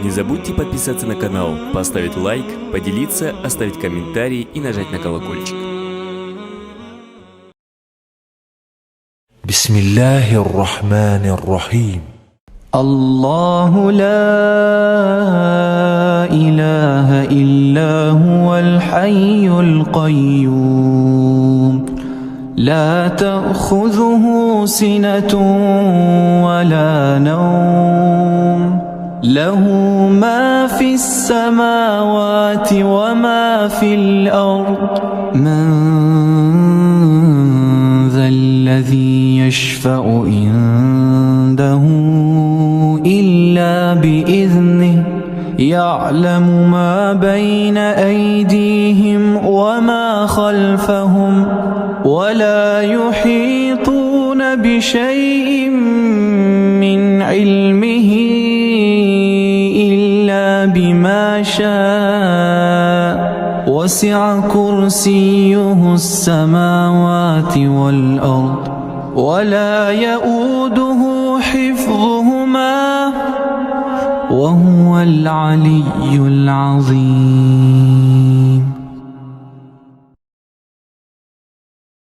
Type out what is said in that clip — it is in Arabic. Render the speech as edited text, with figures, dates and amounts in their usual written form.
Не забудьте подписаться на канал, поставить лайк, поделиться, оставить комментарий и нажать на колокольчик. بسم الله الرحمن الرحيم. الله لا إله إلا هو الحي القيوم لا تأخذه سنة ولا نوم له ما في السماوات وما في الأرض من ذا الذي يشفع عنده إلا بإذنه يعلم ما بين أيديهم وما خلفهم ولا يحيطون بشيء من علمه إلا بما شاء وسع كرسيه السماوات والأرض ولا يؤوده حفظهما وهو العلي العظيم.